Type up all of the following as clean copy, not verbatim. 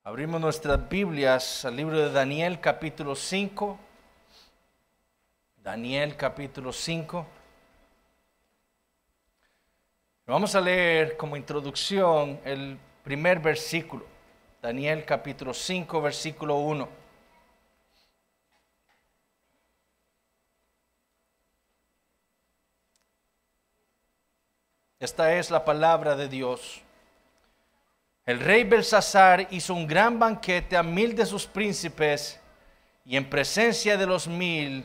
Abrimos nuestras Biblias al libro de Daniel capítulo 5. Daniel capítulo 5. Vamos a leer como introducción el primer versículo. Daniel capítulo 5, versículo 1. Esta es la palabra de Dios. El rey Belsasar hizo un gran banquete a 1000 de sus príncipes y en presencia de los 1000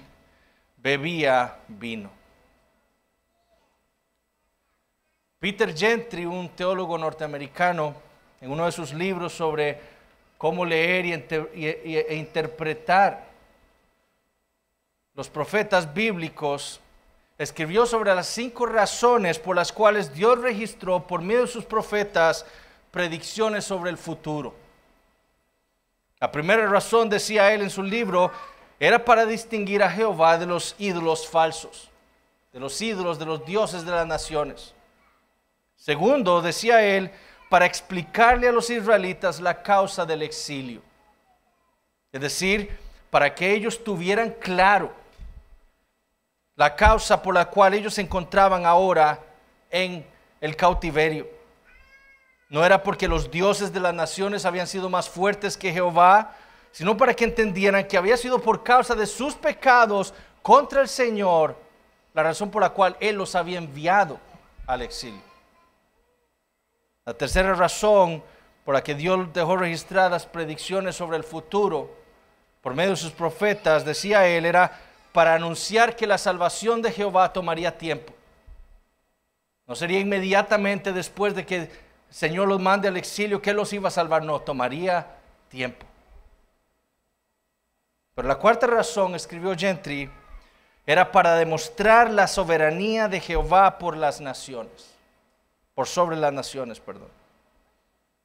bebía vino. Peter Gentry, un teólogo norteamericano, en uno de sus libros sobre cómo leer e interpretar los profetas bíblicos, escribió sobre las 5 razones por las cuales Dios registró por medio de sus profetas predicciones sobre el futuro. La primera razón, decía él en su libro, era para distinguir a Jehová de los ídolos falsos, de los ídolos de los dioses de las naciones. Segundo, decía él, para explicarle a los israelitas la causa del exilio. Es decir, para que ellos tuvieran claro la causa por la cual ellos se encontraban ahora en el cautiverio. No era porque los dioses de las naciones habían sido más fuertes que Jehová, sino para que entendieran que había sido por causa de sus pecados contra el Señor, la razón por la cual Él los había enviado al exilio. La tercera razón por la que Dios dejó registradas predicciones sobre el futuro por medio de sus profetas, decía él, era para anunciar que la salvación de Jehová tomaría tiempo. No sería inmediatamente después de que el Señor los mande al exilio que Él los iba a salvar, no, tomaría tiempo. Pero la cuarta razón, escribió Gentry, era para demostrar la soberanía de Jehová por las naciones, por sobre las naciones, perdón.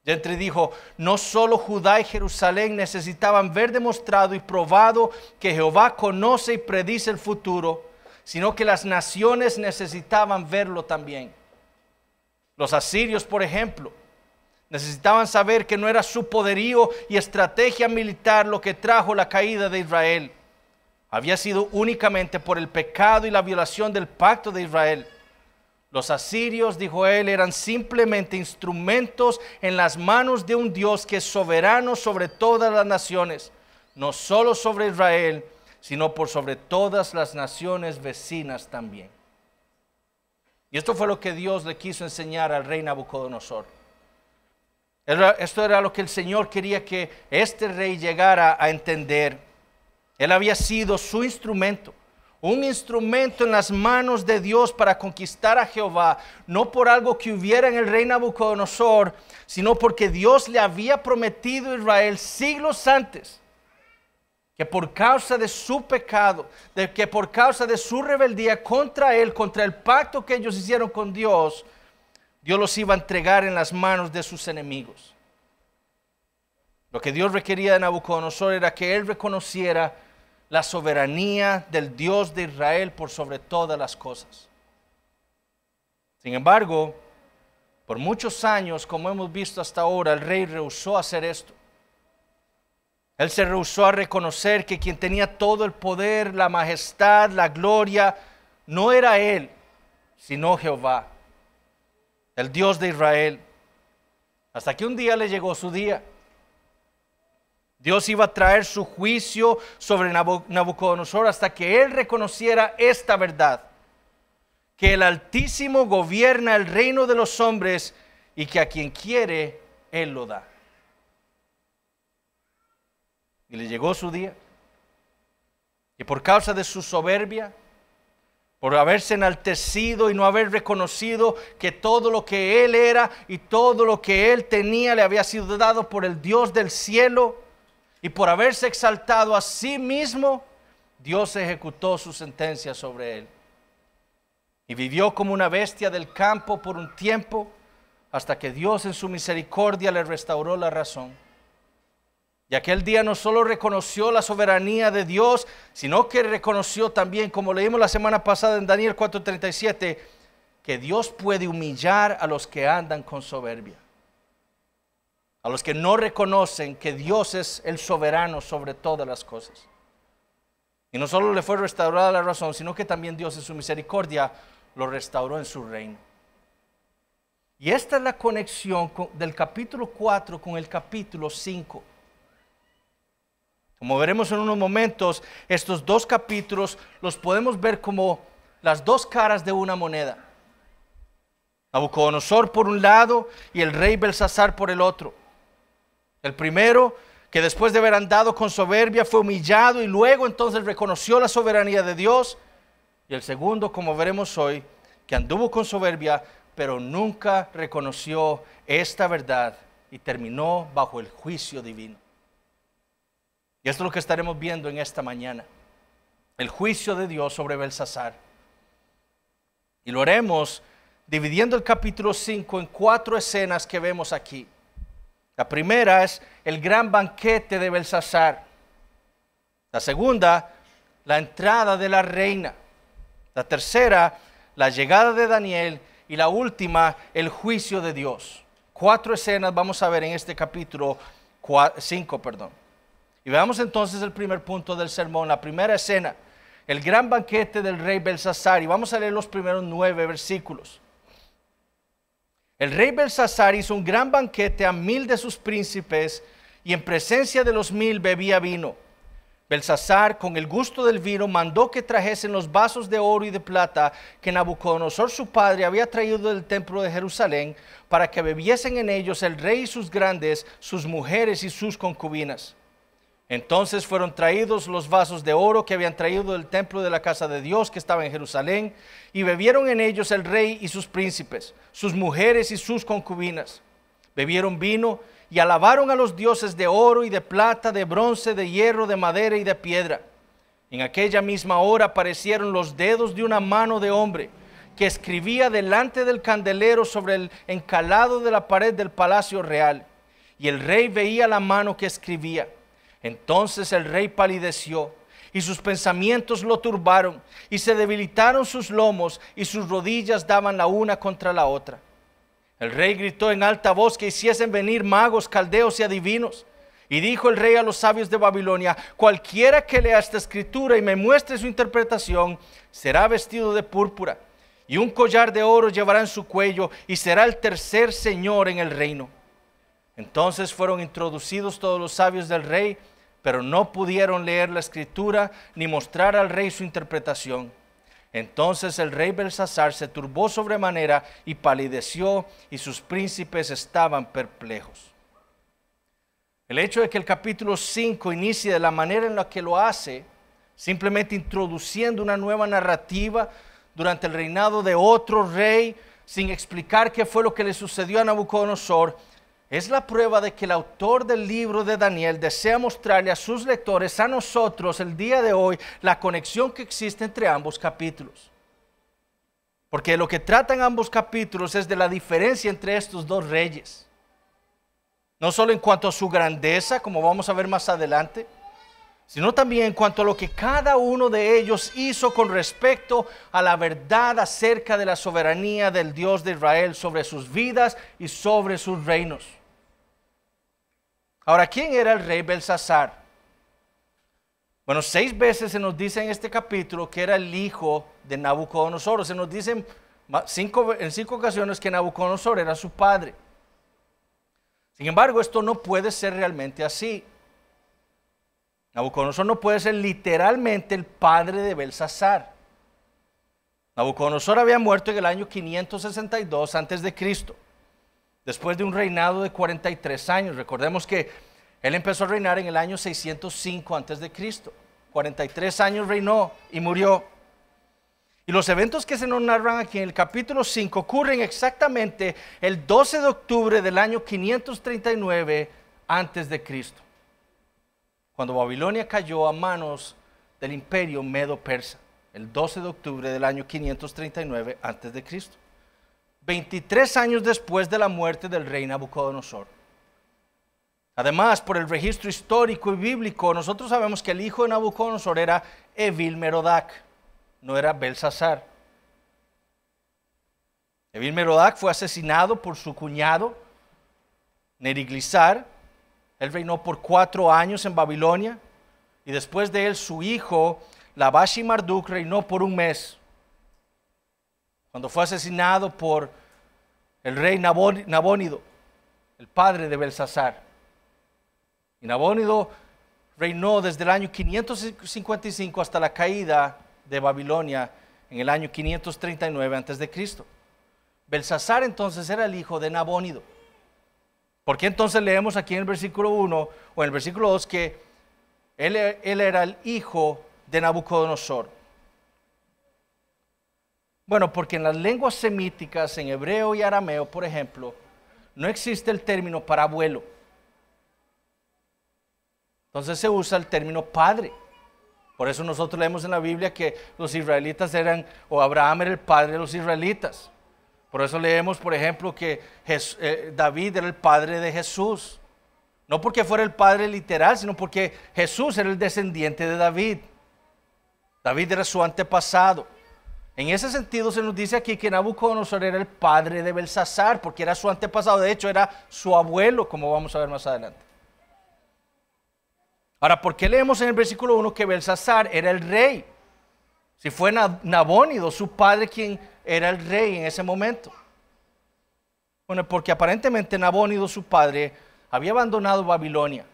Gentry dijo, no solo Judá y Jerusalén necesitaban ver demostrado y probado que Jehová conoce y predice el futuro, sino que las naciones necesitaban verlo también. Los asirios, por ejemplo, necesitaban saber que no era su poderío y estrategia militar lo que trajo la caída de Israel. Había sido únicamente por el pecado y la violación del pacto de Israel. Los asirios, dijo él, eran simplemente instrumentos en las manos de un Dios que es soberano sobre todas las naciones, no solo sobre Israel, sino por sobre todas las naciones vecinas también. Y esto fue lo que Dios le quiso enseñar al rey Nabucodonosor. Esto era lo que el Señor quería que este rey llegara a entender. Él había sido su instrumento, un instrumento en las manos de Dios para conquistar a Jehová, no por algo que hubiera en el rey Nabucodonosor, sino porque Dios le había prometido a Israel siglos antes que por causa de su pecado, que por causa de su rebeldía contra Él, contra el pacto que ellos hicieron con Dios, Dios los iba a entregar en las manos de sus enemigos. Lo que Dios requería de Nabucodonosor era que él reconociera la soberanía del Dios de Israel por sobre todas las cosas. Sin embargo, por muchos años, como hemos visto hasta ahora, el rey rehusó hacer esto. Él se rehusó a reconocer que quien tenía todo el poder, la majestad, la gloria, no era él, sino Jehová, el Dios de Israel. Hasta que un día le llegó su día. Dios iba a traer su juicio sobre Nabucodonosor hasta que él reconociera esta verdad: que el Altísimo gobierna el reino de los hombres y que a quien quiere, Él lo da. Y le llegó su día. Y por causa de su soberbia, por haberse enaltecido y no haber reconocido que todo lo que él era y todo lo que él tenía le había sido dado por el Dios del cielo, y por haberse exaltado a sí mismo, Dios ejecutó su sentencia sobre él. Y vivió como una bestia del campo por un tiempo, hasta que Dios en su misericordia le restauró la razón. Y aquel día no solo reconoció la soberanía de Dios, sino que reconoció también, como leímos la semana pasada en Daniel 4:37, que Dios puede humillar a los que andan con soberbia. a los que no reconocen que Dios es el soberano sobre todas las cosas. Y no solo le fue restaurada la razón, sino que también Dios en su misericordia lo restauró en su reino. Y esta es la conexión del capítulo 4 con el capítulo 5. Como veremos en unos momentos, estos dos capítulos los podemos ver como las dos caras de una moneda. Nabucodonosor por un lado y el rey Belsasar por el otro. El primero, que después de haber andado con soberbia fue humillado y luego entonces reconoció la soberanía de Dios. Y el segundo, como veremos hoy, que anduvo con soberbia, pero nunca reconoció esta verdad y terminó bajo el juicio divino. Y esto es lo que estaremos viendo en esta mañana. El juicio de Dios sobre Belsasar. Y lo haremos dividiendo el capítulo 5 en 4 escenas que vemos aquí. La primera es el gran banquete de Belsasar. La segunda, la entrada de la reina. La tercera, la llegada de Daniel. Y la última, el juicio de Dios. 4 escenas vamos a ver en este capítulo 5, Y veamos entonces el primer punto del sermón, la primera escena, el gran banquete del rey Belsasar. Y vamos a leer los primeros 9 versículos. El rey Belsasar hizo un gran banquete a 1000 de sus príncipes y en presencia de los 1000 bebía vino. Belsasar, con el gusto del vino, mandó que trajesen los vasos de oro y de plata que Nabucodonosor su padre había traído del templo de Jerusalén, para que bebiesen en ellos el rey y sus grandes, sus mujeres y sus concubinas. Entonces fueron traídos los vasos de oro que habían traído del templo de la casa de Dios que estaba en Jerusalén, y bebieron en ellos el rey y sus príncipes, sus mujeres y sus concubinas. Bebieron vino y alabaron a los dioses de oro y de plata, de bronce, de hierro, de madera y de piedra. En aquella misma hora aparecieron los dedos de una mano de hombre que escribía delante del candelero sobre el encalado de la pared del palacio real. Y el rey veía la mano que escribía. Entonces el rey palideció y sus pensamientos lo turbaron y se debilitaron sus lomos y sus rodillas daban la una contra la otra. El rey gritó en alta voz que hiciesen venir magos, caldeos y adivinos. Y dijo el rey a los sabios de Babilonia: cualquiera que lea esta escritura y me muestre su interpretación, será vestido de púrpura, y un collar de oro llevará en su cuello, y será el tercer señor en el reino. Entonces fueron introducidos todos los sabios del rey, pero no pudieron leer la escritura ni mostrar al rey su interpretación. Entonces el rey Belsasar se turbó sobremanera y palideció, y sus príncipes estaban perplejos. El hecho de que el capítulo 5 inicie de la manera en la que lo hace, simplemente introduciendo una nueva narrativa durante el reinado de otro rey, sin explicar qué fue lo que le sucedió a Nabucodonosor, es la prueba de que el autor del libro de Daniel desea mostrarle a sus lectores, a nosotros, el día de hoy, la conexión que existe entre ambos capítulos. Porque lo que tratan ambos capítulos es de la diferencia entre estos dos reyes. No solo en cuanto a su grandeza, como vamos a ver más adelante, sino también en cuanto a lo que cada uno de ellos hizo con respecto a la verdad acerca de la soberanía del Dios de Israel sobre sus vidas y sobre sus reinos. Ahora, ¿quién era el rey Belsasar? Bueno, 6 veces se nos dice en este capítulo que era el hijo de Nabucodonosor. Se nos dicen en 5 ocasiones que Nabucodonosor era su padre. Sin embargo, esto no puede ser realmente así. Nabucodonosor no puede ser literalmente el padre de Belsasar. Nabucodonosor había muerto en el año 562 antes de Cristo, después de un reinado de 43 años. Recordemos que él empezó a reinar en el año 605 antes de Cristo. 43 años reinó y murió. Y los eventos que se nos narran aquí en el capítulo 5 ocurren exactamente el 12 de octubre del año 539 antes de Cristo, cuando Babilonia cayó a manos del imperio medo-persa, el 12 de octubre del año 539 antes de Cristo. 23 años después de la muerte del rey Nabucodonosor. Además, por el registro histórico y bíblico, nosotros sabemos que el hijo de Nabucodonosor era Evil-Merodach, no era Belsasar. Evil-Merodach fue asesinado por su cuñado Neriglisar. Él reinó por 4 años en Babilonia. Y después de él, su hijo, Labashi Marduk, reinó por 1 mes. Cuando fue asesinado por el rey Nabónido, el padre de Belsasar. Y Nabónido reinó desde el año 555 hasta la caída de Babilonia en el año 539 a.C. Belsasar entonces era el hijo de Nabónido. ¿Por qué entonces leemos aquí en el versículo 1 o en el versículo 2 que él era el hijo de Nabucodonosor? Bueno, porque en las lenguas semíticas, en hebreo y arameo, por ejemplo, no existe el término para abuelo. Entonces se usa el término padre. Por eso nosotros leemos en la Biblia que los israelitas eran, o Abraham era el padre de los israelitas. Por eso leemos, por ejemplo, que David era el padre de Jesús. No porque fuera el padre literal, sino porque Jesús era el descendiente de David. David era su antepasado. En ese sentido se nos dice aquí que Nabucodonosor era el padre de Belsasar, porque era su antepasado. De hecho, era su abuelo, como vamos a ver más adelante. Ahora, ¿por qué leemos en el versículo 1 que Belsasar era el rey? Si fue Nabónido, su padre, quien era el rey en ese momento. Bueno, porque aparentemente Nabónido, su padre, había abandonado Babilonia.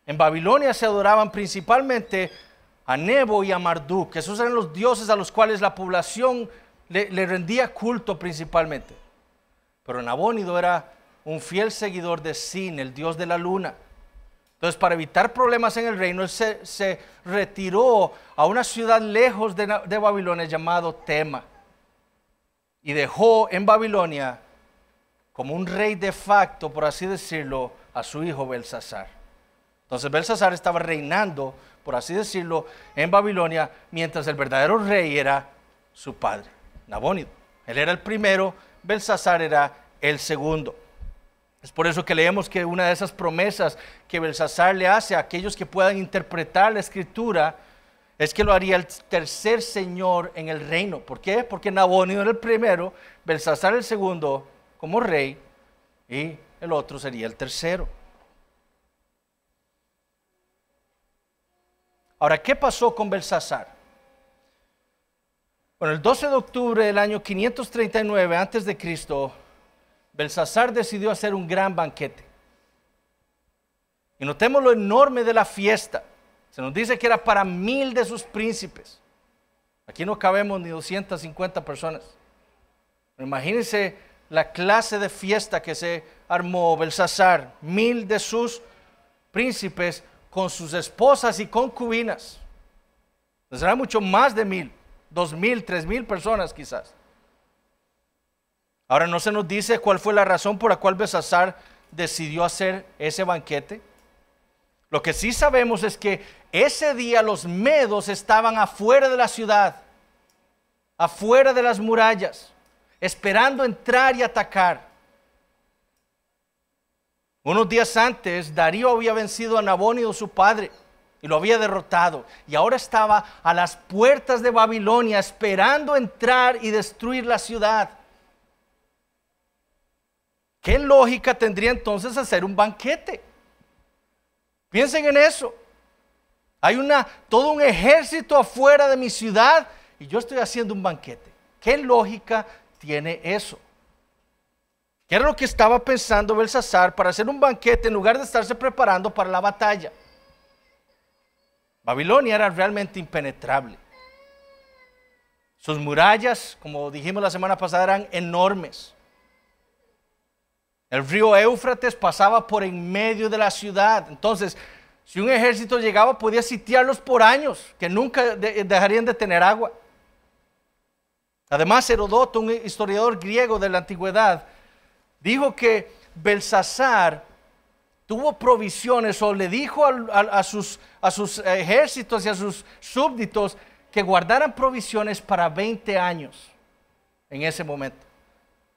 En Babilonia se adoraban principalmente a Nebo y a Marduk. Esos eran los dioses a los cuales la población le rendía culto principalmente. Pero Nabónido era un fiel seguidor de Sin, el dios de la luna. Entonces, para evitar problemas en el reino, él se retiró a una ciudad lejos de Babilonia llamado Tema. Y dejó en Babilonia, como un rey de facto, por así decirlo, a su hijo Belsasar. Entonces Belsasar estaba reinando, por así decirlo, en Babilonia, mientras el verdadero rey era su padre, Nabónido. Él era el primero, Belsasar era el segundo. Es por eso que leemos que una de esas promesas que Belsasar le hace a aquellos que puedan interpretar la escritura es que lo haría el tercer señor en el reino. ¿Por qué? Porque Nabónido era el primero, Belsasar el segundo como rey y el otro sería el tercero. Ahora, ¿qué pasó con Belsasar? Bueno, el 12 de octubre del año 539 a.C., Belsasar decidió hacer un gran banquete. Y notemos lo enorme de la fiesta. Se nos dice que era para 1000 de sus príncipes. Aquí no cabemos ni 250 personas. Pero imagínense la clase de fiesta que se armó Belsasar. 1000 de sus príncipes con sus esposas y concubinas. Pues será mucho más de 1000, 2000, 3000 personas quizás. Ahora no se nos dice cuál fue la razón por la cual Belsasar decidió hacer ese banquete. Lo que sí sabemos es que ese día los medos estaban afuera de la ciudad, afuera de las murallas, esperando entrar y atacar. Unos días antes, Darío había vencido a Nabónido, su padre, y lo había derrotado. Y ahora estaba a las puertas de Babilonia esperando entrar y destruir la ciudad. ¿Qué lógica tendría entonces hacer un banquete? Piensen en eso. Hay todo un ejército afuera de mi ciudad y yo estoy haciendo un banquete. ¿Qué lógica tiene eso? ¿Qué era lo que estaba pensando Belsasar para hacer un banquete en lugar de estarse preparando para la batalla? Babilonia era realmente impenetrable. Sus murallas, como dijimos la semana pasada, eran enormes. El río Éufrates pasaba por en medio de la ciudad. Entonces, si un ejército llegaba, podía sitiarlos por años, que nunca dejarían de tener agua. Además, Herodoto, un historiador griego de la antigüedad, dijo que Belsasar tuvo provisiones o le dijo a sus ejércitos y a sus súbditos que guardaran provisiones para 20 años en ese momento.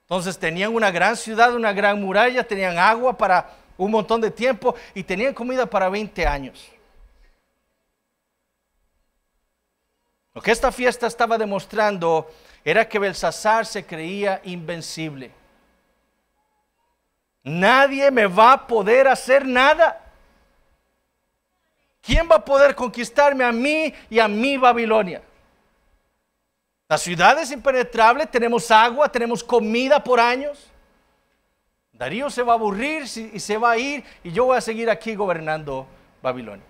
Entonces tenían una gran ciudad, una gran muralla, tenían agua para un montón de tiempo y tenían comida para 20 años. Lo que esta fiesta estaba demostrando era que Belsasar se creía invencible. Nadie me va a poder hacer nada. ¿Quién va a poder conquistarme a mí y a mi Babilonia? La ciudad es impenetrable, tenemos agua, tenemos comida por años. Darío se va a aburrir y se va a ir y yo voy a seguir aquí gobernando Babilonia.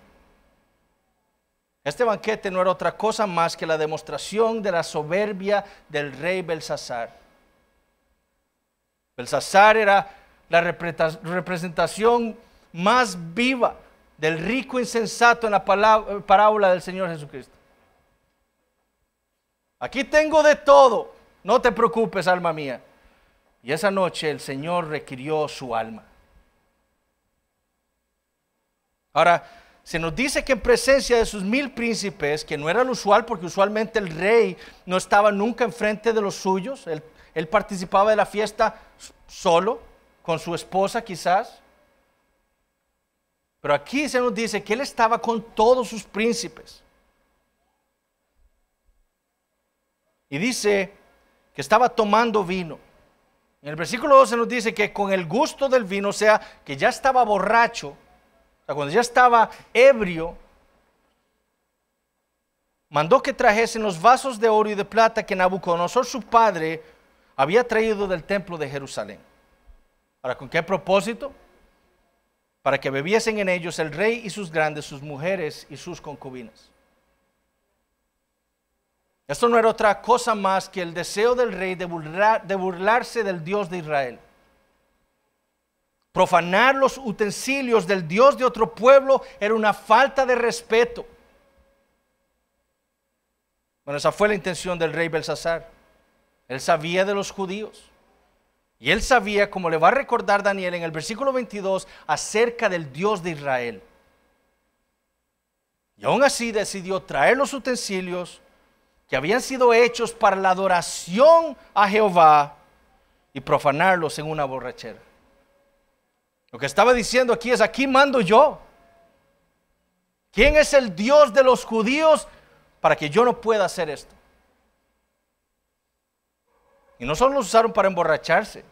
Este banquete no era otra cosa más que la demostración de la soberbia del rey Belsasar. Belsasar era la representación más viva del rico insensato en la parábola del Señor Jesucristo. Aquí tengo de todo, no te preocupes, alma mía. Y esa noche el Señor requirió su alma. Ahora, se nos dice que en presencia de sus 1000 príncipes, que no era lo usual porque usualmente el rey no estaba nunca enfrente de los suyos, él participaba de la fiesta solo, con su esposa quizás. Pero aquí se nos dice que él estaba con todos sus príncipes. Y dice que estaba tomando vino. En el versículo 12 nos dice que con el gusto del vino, o sea, que ya estaba borracho, o sea, cuando ya estaba ebrio, mandó que trajesen los vasos de oro y de plata que Nabucodonosor, su padre, había traído del templo de Jerusalén. ¿Para con qué propósito? Para que bebiesen en ellos el rey y sus grandes, sus mujeres y sus concubinas. Esto no era otra cosa más que el deseo del rey de burlarse del Dios de Israel. Profanar los utensilios del Dios de otro pueblo era una falta de respeto. Bueno, esa fue la intención del rey Belsasar. Él sabía de los judíos. Y él sabía, como le va a recordar Daniel en el versículo 22, acerca del Dios de Israel. Y aún así decidió traer los utensilios que habían sido hechos para la adoración a Jehová y profanarlos en una borrachera. Lo que estaba diciendo aquí es: aquí mando yo. ¿Quién es el Dios de los judíos para que yo no pueda hacer esto? Y no solo los usaron para emborracharse,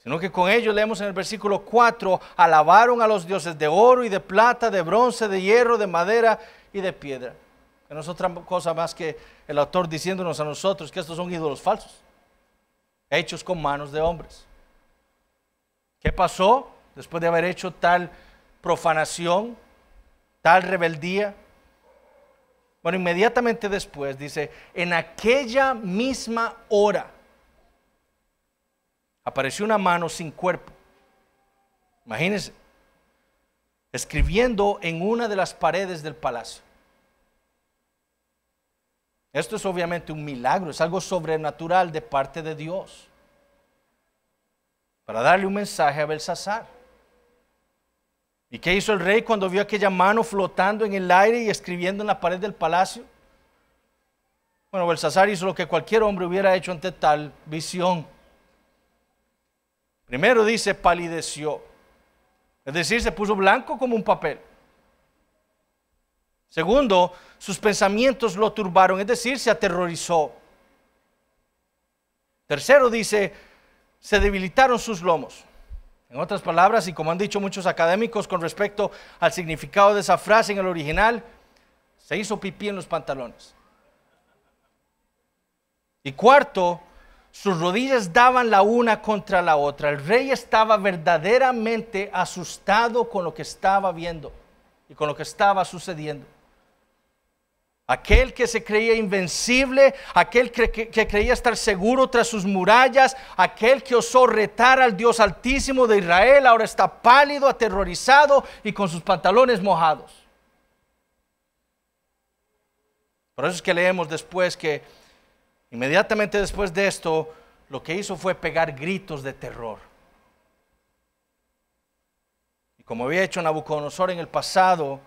sino que con ellos, leemos en el versículo 4, alabaron a los dioses de oro y de plata, de bronce, de hierro, de madera y de piedra. Que no es otra cosa más que el autor diciéndonos a nosotros que estos son ídolos falsos, hechos con manos de hombres. ¿Qué pasó después de haber hecho tal profanación, tal rebeldía? Bueno, inmediatamente después dice: en aquella misma hora apareció una mano sin cuerpo. Imagínense, escribiendo en una de las paredes del palacio. Esto es obviamente un milagro, es algo sobrenatural de parte de Dios, para darle un mensaje a Belsasar. ¿Y qué hizo el rey cuando vio aquella mano flotando en el aire y escribiendo en la pared del palacio? Bueno, Belsasar hizo lo que cualquier hombre hubiera hecho ante tal visión. Primero dice, palideció, es decir, se puso blanco como un papel. Segundo, sus pensamientos lo turbaron, es decir, se aterrorizó. Tercero dice, se debilitaron sus lomos. En otras palabras, y como han dicho muchos académicos con respecto al significado de esa frase en el original, se hizo pipí en los pantalones. Y cuarto, sus rodillas daban la una contra la otra. El rey estaba verdaderamente asustado con lo que estaba viendo y con lo que estaba sucediendo. Aquel que se creía invencible, aquel que creía estar seguro tras sus murallas, aquel que osó retar al Dios Altísimo de Israel, ahora está pálido, aterrorizado y con sus pantalones mojados. Por eso es que leemos después que inmediatamente después de esto, lo que hizo fue pegar gritos de terror. Y como había hecho Nabucodonosor en el pasado,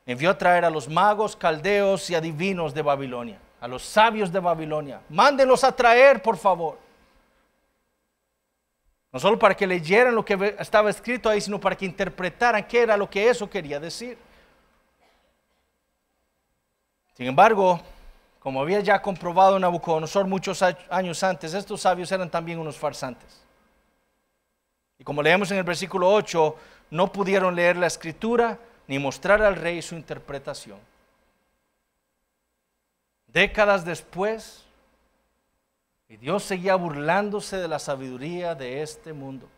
envió a traer a los magos, caldeos y adivinos de Babilonia, a los sabios de Babilonia. Mándenlos a traer, por favor. No solo para que leyeran lo que estaba escrito ahí, sino para que interpretaran qué era lo que eso quería decir. Sin embargo, como había ya comprobado Nabucodonosor muchos años antes, estos sabios eran también unos farsantes. Y como leemos en el versículo 8, no pudieron leer la escritura ni mostrar al rey su interpretación. Décadas después, y Dios seguía burlándose de la sabiduría de este mundo.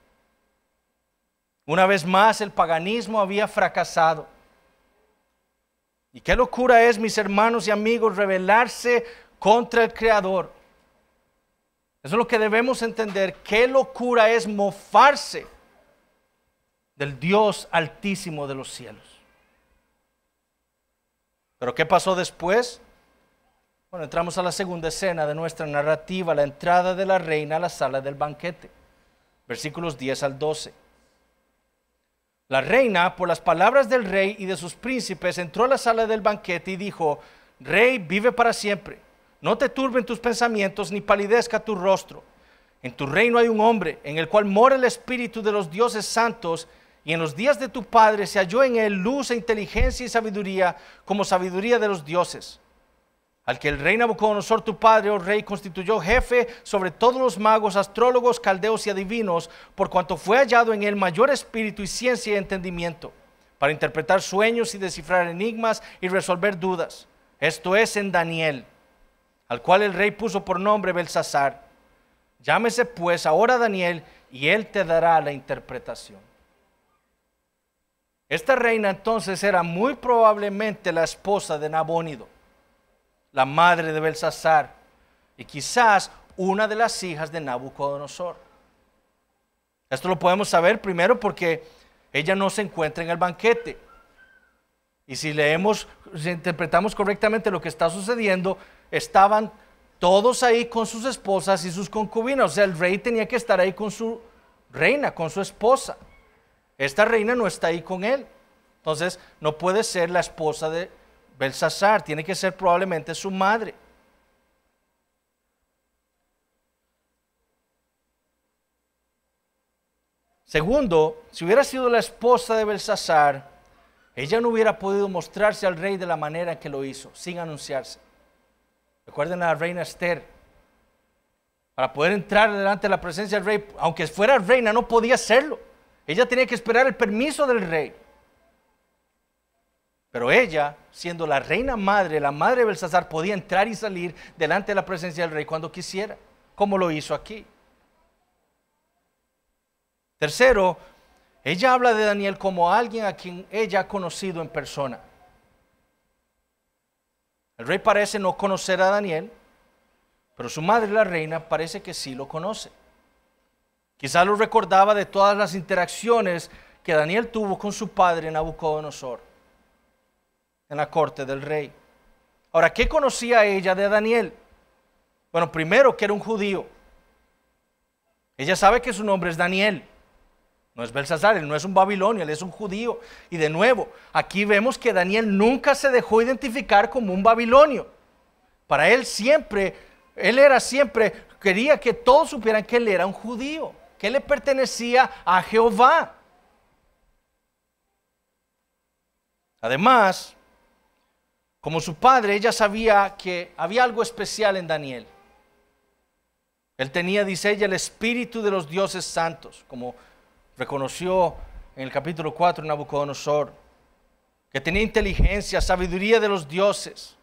Una vez más el paganismo había fracasado. Y qué locura es, mis hermanos y amigos, rebelarse contra el Creador. Eso es lo que debemos entender. Qué locura es mofarse del Dios altísimo de los cielos. ¿Pero qué pasó después? Bueno, entramos a la segunda escena de nuestra narrativa, la entrada de la reina a la sala del banquete. Versículos 10 al 12. La reina, por las palabras del rey y de sus príncipes, entró a la sala del banquete y dijo: Rey, vive para siempre. No te turben tus pensamientos ni palidezca tu rostro. En tu reino hay un hombre en el cual mora el espíritu de los dioses santos, y en los días de tu padre se halló en él luz e inteligencia y sabiduría, como sabiduría de los dioses. Al que el rey Nabucodonosor tu padre, oh rey, constituyó jefe sobre todos los magos, astrólogos, caldeos y adivinos, por cuanto fue hallado en él mayor espíritu y ciencia y entendimiento, para interpretar sueños y descifrar enigmas y resolver dudas. Esto es en Daniel, al cual el rey puso por nombre Belsasar. Llámese pues ahora Daniel, y él te dará la interpretación. Esta reina entonces era muy probablemente la esposa de Nabónido, la madre de Belsasar, y quizás una de las hijas de Nabucodonosor. Esto lo podemos saber primero porque ella no se encuentra en el banquete. Y si leemos, si interpretamos correctamente lo que está sucediendo, estaban todos ahí con sus esposas y sus concubinas. O sea, el rey tenía que estar ahí con su reina, con su esposa. Esta reina no está ahí con él. Entonces, no puede ser la esposa de Belsasar, tiene que ser probablemente su madre. Segundo, si hubiera sido la esposa de Belsasar, ella no hubiera podido mostrarse al rey de la manera en que lo hizo, sin anunciarse. Recuerden a la reina Esther. Para poder entrar delante de la presencia del rey, aunque fuera reina, no podía hacerlo. Ella tenía que esperar el permiso del rey. Pero ella, siendo la reina madre, la madre de Belsasar, podía entrar y salir delante de la presencia del rey cuando quisiera, como lo hizo aquí. Tercero, ella habla de Daniel como alguien a quien ella ha conocido en persona. El rey parece no conocer a Daniel, pero su madre, la reina, parece que sí lo conoce. Quizás lo recordaba de todas las interacciones que Daniel tuvo con su padre Nabucodonosor en la corte del rey. Ahora, ¿qué conocía ella de Daniel? Bueno, primero que era un judío. Ella sabe que su nombre es Daniel. No es Belsasar, él no es un babilonio, él es un judío. Y de nuevo, aquí vemos que Daniel nunca se dejó identificar como un babilonio. Para él siempre, quería que todos supieran que él era un judío, que él le pertenecía a Jehová. Además, como su padre, ella sabía que había algo especial en Daniel. Él tenía, dice ella, el espíritu de los dioses santos, como reconoció en el capítulo 4 Nabucodonosor, que tenía inteligencia, sabiduría de los dioses.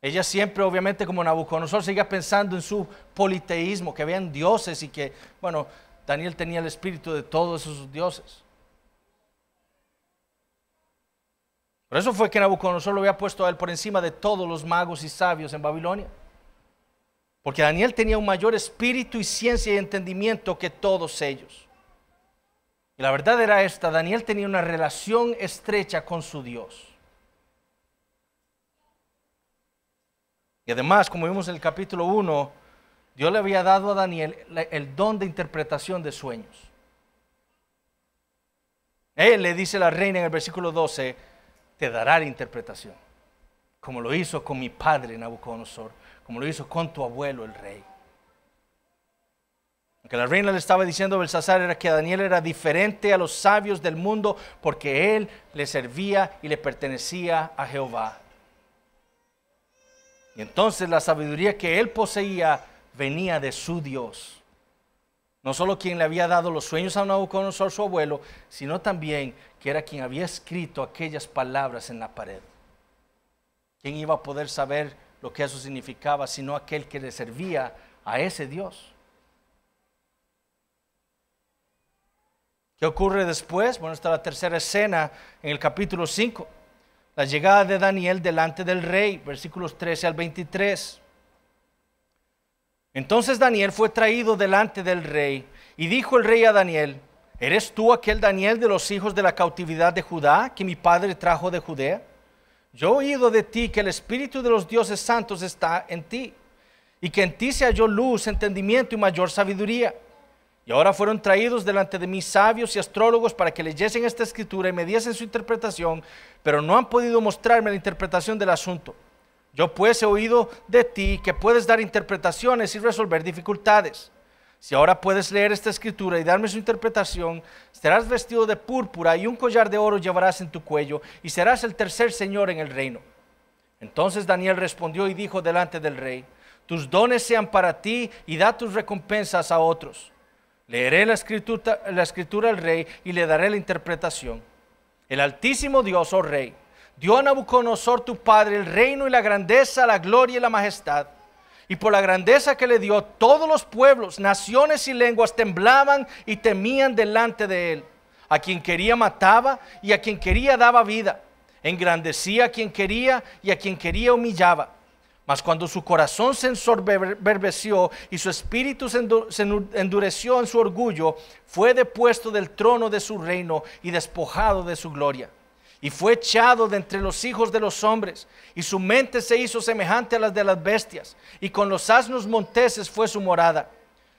Ella siempre, obviamente, como Nabucodonosor, seguía pensando en su politeísmo, que habían dioses y que, bueno, Daniel tenía el espíritu de todos esos dioses. Por eso fue que Nabucodonosor lo había puesto a él por encima de todos los magos y sabios en Babilonia. Porque Daniel tenía un mayor espíritu y ciencia y entendimiento que todos ellos. Y la verdad era esta: Daniel tenía una relación estrecha con su Dios. Y además, como vimos en el capítulo 1, Dios le había dado a Daniel el don de interpretación de sueños. Él le dice a la reina en el versículo 12: te dará la interpretación, como lo hizo con mi padre Nabucodonosor, como lo hizo con tu abuelo el rey. Lo que la reina le estaba diciendo a Belsasar era que Daniel era diferente a los sabios del mundo porque él le servía y le pertenecía a Jehová. Y entonces la sabiduría que él poseía venía de su Dios. No solo quien le había dado los sueños a Nabucodonosor, su abuelo, sino también que era quien había escrito aquellas palabras en la pared. ¿Quién iba a poder saber lo que eso significaba sino aquel que le servía a ese Dios? ¿Qué ocurre después? Bueno, está la tercera escena en el capítulo 5. La llegada de Daniel delante del rey, versículos 13 al 23. Entonces Daniel fue traído delante del rey, y dijo el rey a Daniel: ¿eres tú aquel Daniel de los hijos de la cautividad de Judá, que mi padre trajo de Judea? Yo he oído de ti que el espíritu de los dioses santos está en ti, y que en ti se halló luz, entendimiento y mayor sabiduría. Y ahora fueron traídos delante de mí sabios y astrólogos para que leyesen esta escritura y me diesen su interpretación, pero no han podido mostrarme la interpretación del asunto. Yo pues he oído de ti que puedes dar interpretaciones y resolver dificultades. Si ahora puedes leer esta escritura y darme su interpretación, serás vestido de púrpura y un collar de oro llevarás en tu cuello, y serás el tercer señor en el reino. Entonces Daniel respondió y dijo delante del rey: tus dones sean para ti y da tus recompensas a otros. Leeré la escritura al rey y le daré la interpretación. El Altísimo Dios, oh rey, dio a Nabucodonosor tu padre el reino y la grandeza, la gloria y la majestad. Y por la grandeza que le dio, todos los pueblos, naciones y lenguas temblaban y temían delante de él. A quien quería mataba y a quien quería daba vida. Engrandecía a quien quería y a quien quería humillaba. Mas cuando su corazón se ensoberbeció y su espíritu se endureció en su orgullo, fue depuesto del trono de su reino y despojado de su gloria. Y fue echado de entre los hijos de los hombres, y su mente se hizo semejante a las de las bestias, y con los asnos monteses fue su morada.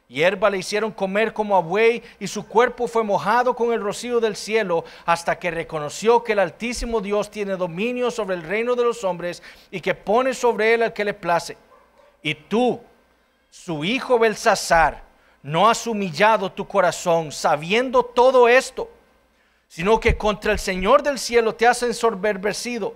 Hierba le hicieron comer como a buey, y su cuerpo fue mojado con el rocío del cielo, hasta que reconoció que el Altísimo Dios tiene dominio sobre el reino de los hombres, y que pone sobre él al que le place. Y tú, su hijo Belsasar, no has humillado tu corazón, sabiendo todo esto, sino que contra el Señor del cielo te has ensoberbecido,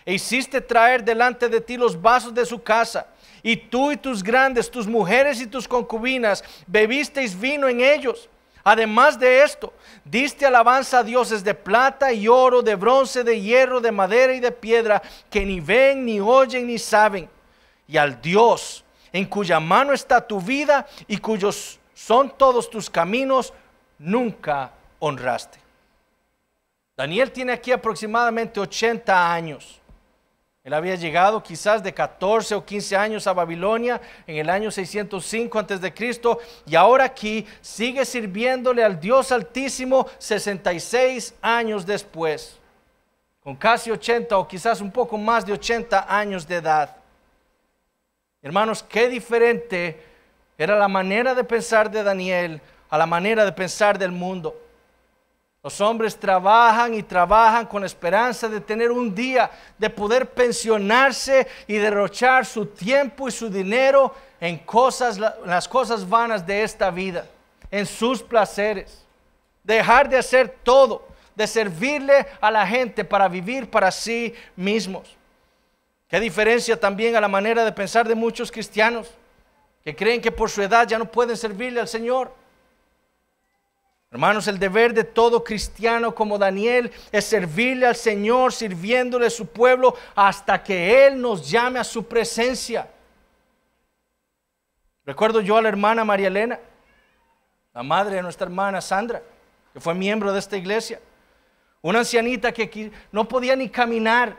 e hiciste traer delante de ti los vasos de su casa, y tú y tus grandes, tus mujeres y tus concubinas, bebisteis vino en ellos. Además de esto, diste alabanza a dioses de plata y oro, de bronce, de hierro, de madera y de piedra, que ni ven, ni oyen, ni saben. Y al Dios en cuya mano está tu vida y cuyos son todos tus caminos, nunca honraste. Daniel tiene aquí aproximadamente 80 años. Él había llegado quizás de 14 o 15 años a Babilonia en el año 605 a.C. y ahora aquí sigue sirviéndole al Dios Altísimo 66 años después, con casi 80 o quizás un poco más de 80 años de edad. Hermanos, qué diferente era la manera de pensar de Daniel a la manera de pensar del mundo. Los hombres trabajan y trabajan con la esperanza de tener un día de poder pensionarse y derrochar su tiempo y su dinero en las cosas vanas de esta vida, en sus placeres. Dejar de hacer todo, de servirle a la gente para vivir para sí mismos. Qué diferencia también a la manera de pensar de muchos cristianos que creen que por su edad ya no pueden servirle al Señor. Hermanos, el deber de todo cristiano como Daniel es servirle al Señor, sirviéndole a su pueblo hasta que Él nos llame a su presencia. Recuerdo yo a la hermana María Elena, la madre de nuestra hermana Sandra, que fue miembro de esta iglesia. Una ancianita que no podía ni caminar,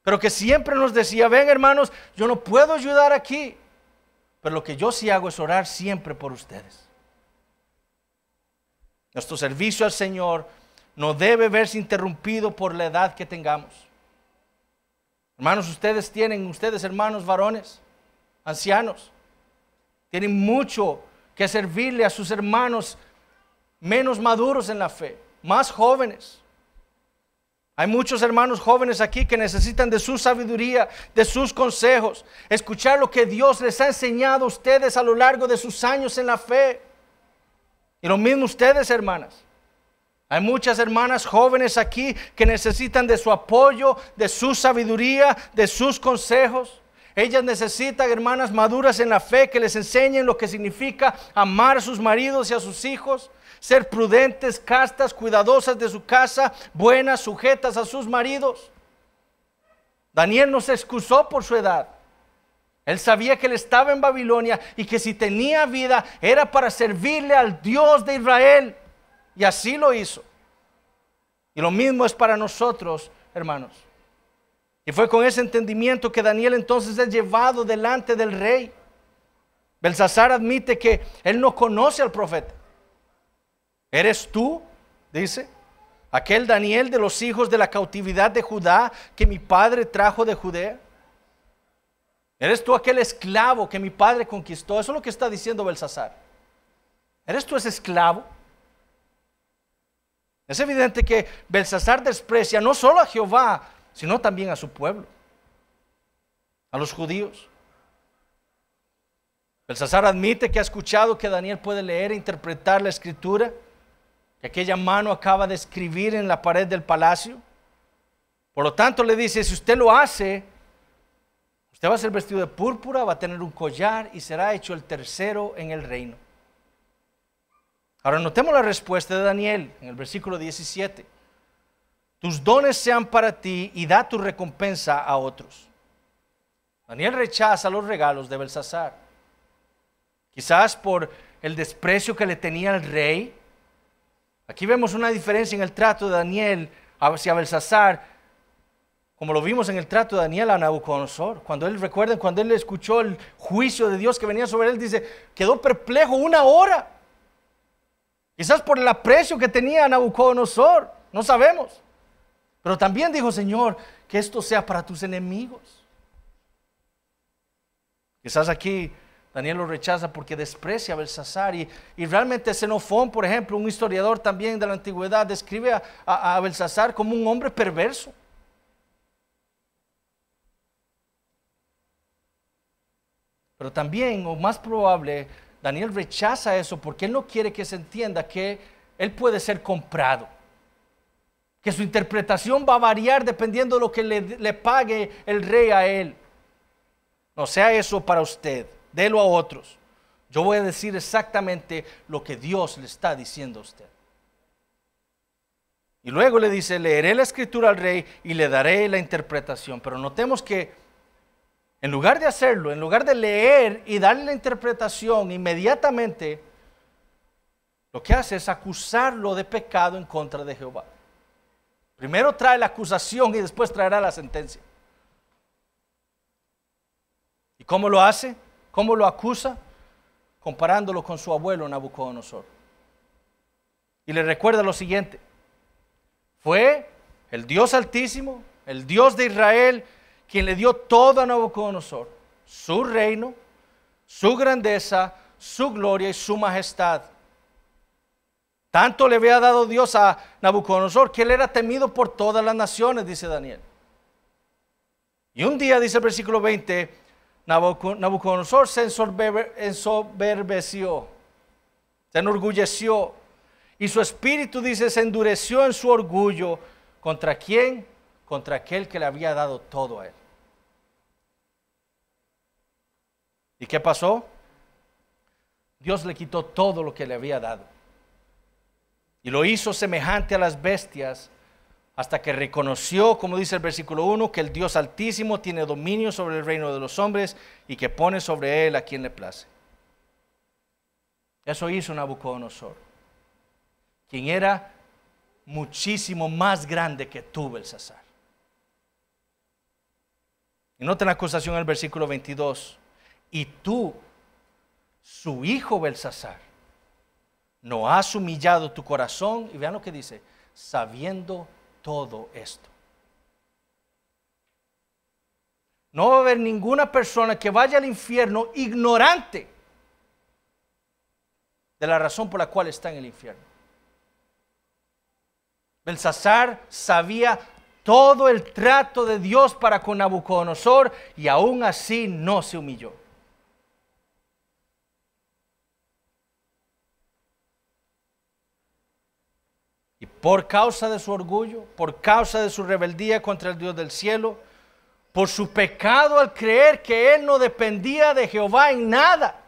pero que siempre nos decía: ven hermanos, yo no puedo ayudar aquí, pero lo que yo sí hago es orar siempre por ustedes. Nuestro servicio al Señor no debe verse interrumpido por la edad que tengamos. Hermanos, ustedes hermanos varones, ancianos, tienen mucho que servirle a sus hermanos menos maduros en la fe, más jóvenes. Hay muchos hermanos jóvenes aquí que necesitan de su sabiduría, de sus consejos, escuchar lo que Dios les ha enseñado a ustedes a lo largo de sus años en la fe. Y lo mismo ustedes, hermanas. Hay muchas hermanas jóvenes aquí que necesitan de su apoyo, de su sabiduría, de sus consejos. Ellas necesitan hermanas maduras en la fe que les enseñen lo que significa amar a sus maridos y a sus hijos, ser prudentes, castas, cuidadosas de su casa, buenas, sujetas a sus maridos. Daniel no se excusó por su edad. Él sabía que él estaba en Babilonia y que si tenía vida era para servirle al Dios de Israel. Y así lo hizo. Y lo mismo es para nosotros, hermanos. Y fue con ese entendimiento que Daniel entonces es llevado delante del rey. Belsasar admite que él no conoce al profeta. ¿Eres tú? Dice. Aquel Daniel de los hijos de la cautividad de Judá que mi padre trajo de Judea. ¿Eres tú aquel esclavo que mi padre conquistó? Eso es lo que está diciendo Belsasar. ¿Eres tú ese esclavo? Es evidente que Belsasar desprecia no solo a Jehová, sino también a su pueblo, a los judíos. Belsasar admite que ha escuchado que Daniel puede leer e interpretar la escritura que aquella mano acaba de escribir en la pared del palacio. Por lo tanto le dice, si usted lo hace, usted va a ser vestido de púrpura, va a tener un collar y será hecho el tercero en el reino. Ahora notemos la respuesta de Daniel en el versículo 17. Tus dones sean para ti y da tu recompensa a otros. Daniel rechaza los regalos de Belsasar. Quizás por el desprecio que le tenía el rey. Aquí vemos una diferencia en el trato de Daniel hacia Belsasar, como lo vimos en el trato de Daniel a Nabucodonosor. Cuando él, recuerden, cuando él escuchó el juicio de Dios que venía sobre él, dice, quedó perplejo una hora. Quizás por el aprecio que tenía a Nabucodonosor, no sabemos. Pero también dijo, Señor, que esto sea para tus enemigos. Quizás aquí Daniel lo rechaza porque desprecia a Belsasar. Y realmente Xenofón, por ejemplo, un historiador también de la antigüedad, describe a Belsasar como un hombre perverso. Pero también, o más probable, Daniel rechaza eso porque él no quiere que se entienda que él puede ser comprado. Que su interpretación va a variar dependiendo de lo que le pague el rey a él. No sea eso para usted, délo a otros. Yo voy a decir exactamente lo que Dios le está diciendo a usted. Y luego le dice, leeré la escritura al rey y le daré la interpretación. Pero notemos que en lugar de hacerlo, en lugar de leer y darle la interpretación inmediatamente, lo que hace es acusarlo de pecado en contra de Jehová. Primero trae la acusación y después traerá la sentencia. ¿Y cómo lo hace? ¿Cómo lo acusa? Comparándolo con su abuelo Nabucodonosor. Y le recuerda lo siguiente. Fue el Dios Altísimo, el Dios de Israel, quien le dio todo a Nabucodonosor. Su reino, su grandeza, su gloria y su majestad. Tanto le había dado Dios a Nabucodonosor que él era temido por todas las naciones, dice Daniel. Y un día, dice el versículo 20, Nabucodonosor se ensoberbeció, se enorgulleció, y su espíritu, dice, se endureció en su orgullo. ¿Contra quién? Contra aquel que le había dado todo a él. ¿Y qué pasó? Dios le quitó todo lo que le había dado. Y lo hizo semejante a las bestias hasta que reconoció, como dice el versículo 1, que el Dios Altísimo tiene dominio sobre el reino de los hombres y que pone sobre él a quien le place. Eso hizo Nabucodonosor, quien era muchísimo más grande que tú, Belsasar. Y noten la acusación en el versículo 22. Y tú, su hijo Belsasar, no has humillado tu corazón, y vean lo que dice, sabiendo todo esto. No va a haber ninguna persona que vaya al infierno ignorante de la razón por la cual está en el infierno. Belsasar sabía todo el trato de Dios para con Nabucodonosor y aún así no se humilló. Y por causa de su orgullo, por causa de su rebeldía contra el Dios del cielo, por su pecado al creer que él no dependía de Jehová en nada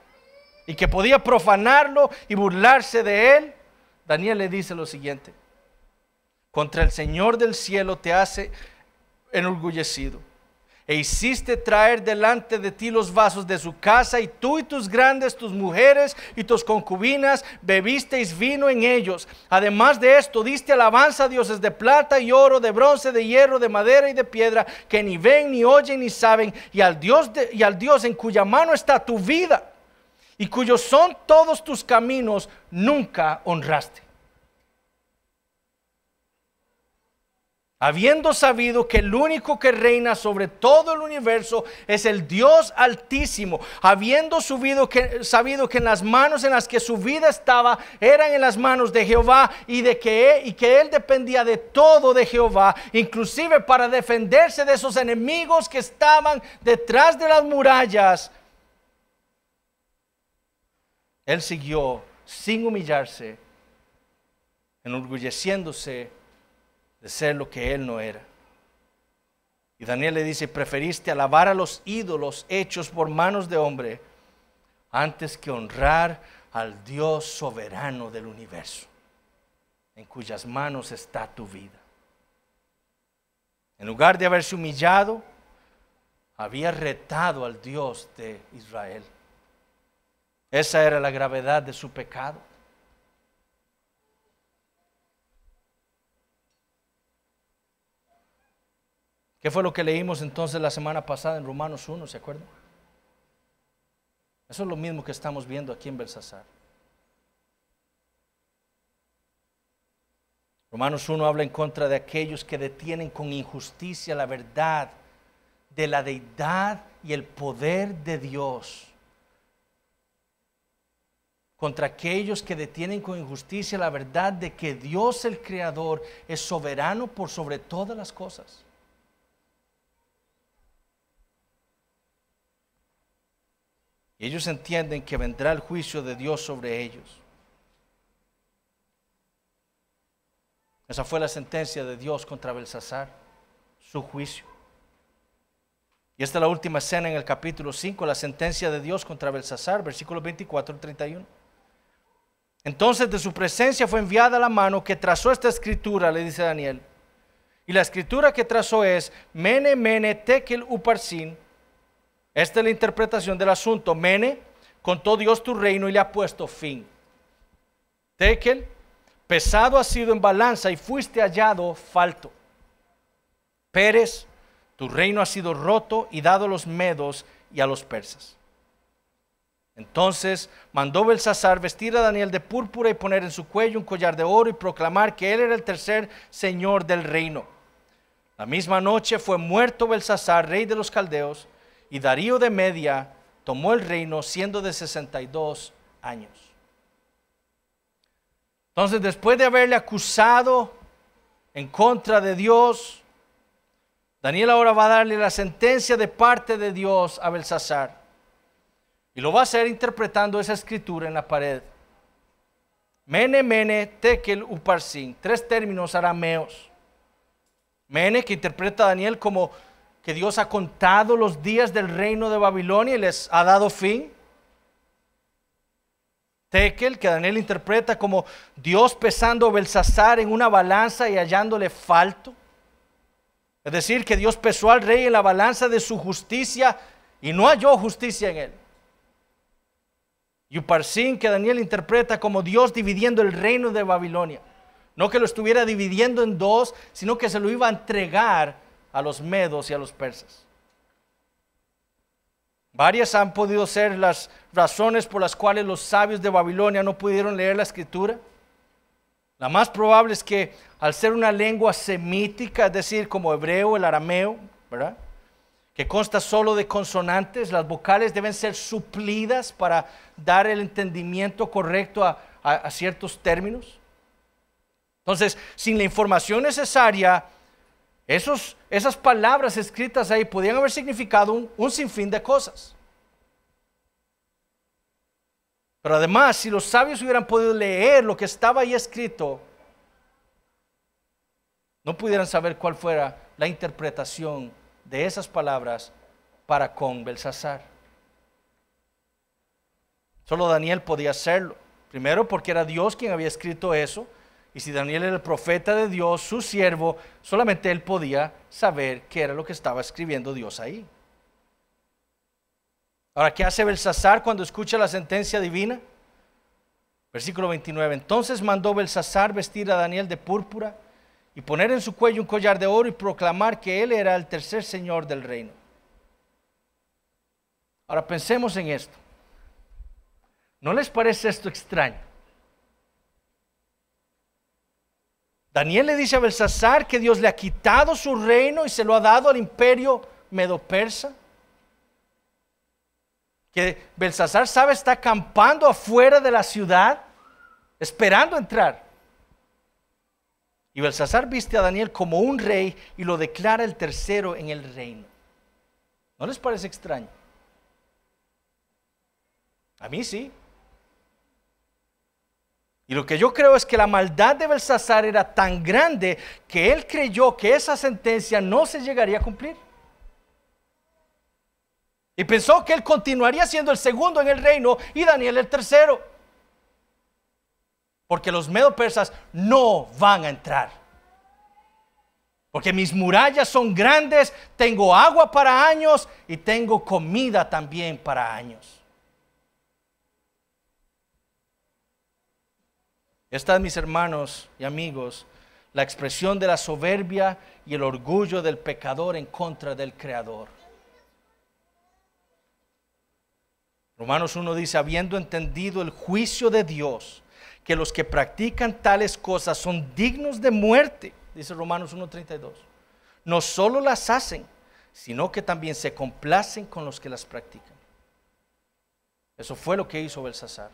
y que podía profanarlo y burlarse de él, Daniel le dice lo siguiente: contra el Señor del cielo te hace enorgullecido, e hiciste traer delante de ti los vasos de su casa, y tú y tus grandes, tus mujeres y tus concubinas bebisteis vino en ellos. Además de esto, diste alabanza a dioses de plata y oro, de bronce, de hierro, de madera y de piedra, que ni ven, ni oyen, ni saben, y al Dios en cuya mano está tu vida, y cuyos son todos tus caminos, nunca honraste. Habiendo sabido que el único que reina sobre todo el universo es el Dios Altísimo, habiendo sabido que en las manos en las que su vida estaba eran en las manos de Jehová, y que él dependía de todo de Jehová, inclusive para defenderse de esos enemigos que estaban detrás de las murallas, él siguió sin humillarse, enorgulleciéndose de ser lo que él no era. Y Daniel le dice: preferiste alabar a los ídolos hechos por manos de hombre antes que honrar al Dios soberano del universo, en cuyas manos está tu vida. En lugar de haberse humillado, había retado al Dios de Israel. Esa era la gravedad de su pecado. ¿Qué fue lo que leímos entonces la semana pasada en Romanos 1? ¿Se acuerdan? Eso es lo mismo que estamos viendo aquí en Belsasar. Romanos 1 habla en contra de aquellos que detienen con injusticia la verdad de la deidad y el poder de Dios. Contra aquellos que detienen con injusticia la verdad de que Dios, el Creador, es soberano por sobre todas las cosas. Y ellos entienden que vendrá el juicio de Dios sobre ellos. Esa fue la sentencia de Dios contra Belsasar, su juicio. Y esta es la última escena en el capítulo 5, la sentencia de Dios contra Belsasar, versículos 24 al 31. Entonces de su presencia fue enviada la mano que trazó esta escritura, le dice Daniel. Y la escritura que trazó es: Mene, Mene, Tekel, Uparsin. Esta es la interpretación del asunto. Mene, contó Dios tu reino y le ha puesto fin. Tekel, pesado has sido en balanza y fuiste hallado falto. Peres, tu reino ha sido roto y dado a los medos y a los persas. Entonces mandó Belsasar vestir a Daniel de púrpura y poner en su cuello un collar de oro y proclamar que él era el tercer señor del reino. La misma noche fue muerto Belsasar, rey de los caldeos, y Darío de Media tomó el reino siendo de 62 años. Entonces, después de haberle acusado en contra de Dios, Daniel ahora va a darle la sentencia de parte de Dios a Belsasar. Y lo va a hacer interpretando esa escritura en la pared. Mene, Mene, Tekel, Uparsin. 3 términos arameos. Mene, que interpreta a Daniel como que Dios ha contado los días del reino de Babilonia y les ha dado fin. Tekel, que Daniel interpreta como Dios pesando a Belsasar en una balanza y hallándole falto. Es decir, que Dios pesó al rey en la balanza de su justicia y no halló justicia en él. Y Uparsin, que Daniel interpreta como Dios dividiendo el reino de Babilonia. No que lo estuviera dividiendo en 2, sino que se lo iba a entregar a los medos y a los persas. Varias han podido ser las razones por las cuales los sabios de Babilonia no pudieron leer la escritura. La más probable es que al ser una lengua semítica, es decir, como hebreo, el arameo, ¿verdad?, que consta solo de consonantes, las vocales deben ser suplidas para dar el entendimiento correcto a ciertos términos. Entonces, sin la información necesaria, esas palabras escritas ahí podían haber significado un sinfín de cosas. Pero además, si los sabios hubieran podido leer lo que estaba ahí escrito, no pudieran saber cuál fuera la interpretación de esas palabras para con Belsasar. Solo Daniel podía hacerlo. Primero porque era Dios quien había escrito eso. Y si Daniel era el profeta de Dios, su siervo, solamente él podía saber qué era lo que estaba escribiendo Dios ahí. Ahora, ¿qué hace Belsasar cuando escucha la sentencia divina? Versículo 29. Entonces mandó Belsasar vestir a Daniel de púrpura y poner en su cuello un collar de oro y proclamar que él era el tercer señor del reino. Ahora pensemos en esto. ¿No les parece esto extraño? Daniel le dice a Belsasar que Dios le ha quitado su reino y se lo ha dado al imperio medo-persa. Que Belsasar sabe está acampando afuera de la ciudad, esperando entrar. Y Belsasar viste a Daniel como un rey y lo declara el tercero en el reino. ¿No les parece extraño? A mí sí. Y lo que yo creo es que la maldad de Belsasar era tan grande que él creyó que esa sentencia no se llegaría a cumplir. Y pensó que él continuaría siendo el segundo en el reino y Daniel el tercero. Porque los medo-persas no van a entrar. Porque mis murallas son grandes, tengo agua para años y tengo comida también para años. Esta es, mis hermanos y amigos, la expresión de la soberbia y el orgullo del pecador en contra del Creador. Romanos 1 dice, habiendo entendido el juicio de Dios, que los que practican tales cosas son dignos de muerte, dice Romanos 1:32. No solo las hacen, sino que también se complacen con los que las practican. Eso fue lo que hizo Belsasar.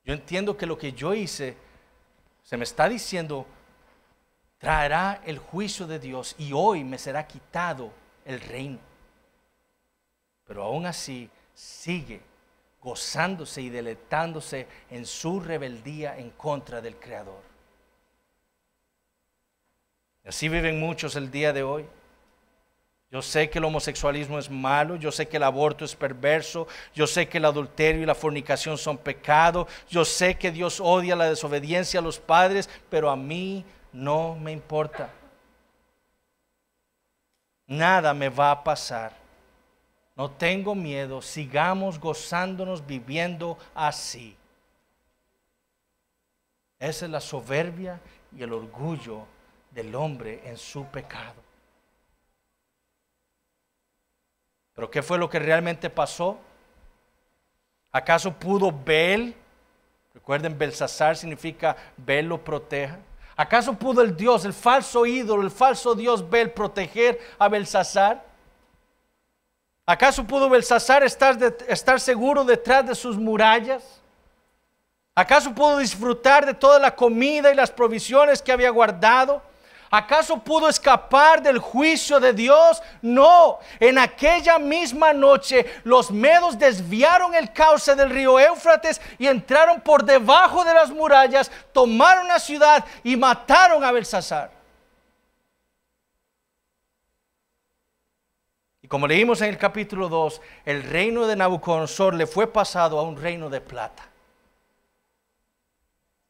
Yo entiendo que lo que yo hice, se me está diciendo, traerá el juicio de Dios y hoy me será quitado el reino. Pero aún así sigue gozándose y deleitándose en su rebeldía en contra del Creador. Así viven muchos el día de hoy. Yo sé que el homosexualismo es malo, yo sé que el aborto es perverso, yo sé que el adulterio y la fornicación son pecado, yo sé que Dios odia la desobediencia a los padres, pero a mí no me importa. Nada me va a pasar. No tengo miedo, sigamos gozándonos viviendo así. Esa es la soberbia y el orgullo del hombre en su pecado. ¿Pero qué fue lo que realmente pasó? ¿Acaso pudo Bel? Recuerden, Belsasar significa Bel lo proteja. ¿Acaso pudo el Dios, el falso ídolo, el falso Dios Bel proteger a Belsasar? ¿Acaso pudo Belsasar estar seguro detrás de sus murallas? ¿Acaso pudo disfrutar de toda la comida y las provisiones que había guardado? ¿Acaso pudo escapar del juicio de Dios? No. En aquella misma noche los medos desviaron el cauce del río Éufrates y entraron por debajo de las murallas, tomaron la ciudad y mataron a Belsasar. Y como leímos en el capítulo 2, el reino de Nabucodonosor le fue pasado a un reino de plata,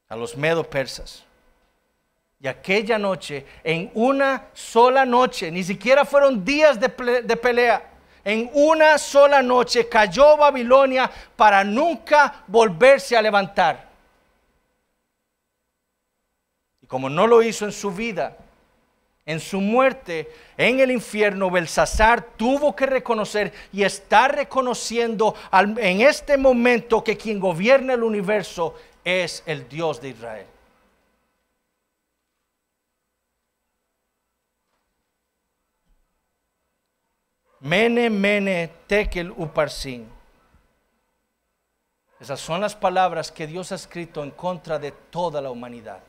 a los medo-persas. Y aquella noche, en una sola noche, ni siquiera fueron días de pelea, en una sola noche cayó Babilonia para nunca volverse a levantar. Y como no lo hizo en su vida, en su muerte, en el infierno, Belsasar tuvo que reconocer y está reconociendo en este momento que quien gobierna el universo es el Dios de Israel. Mene, mene, tekel, uparsin. Esas son las palabras que Dios ha escrito en contra de toda la humanidad.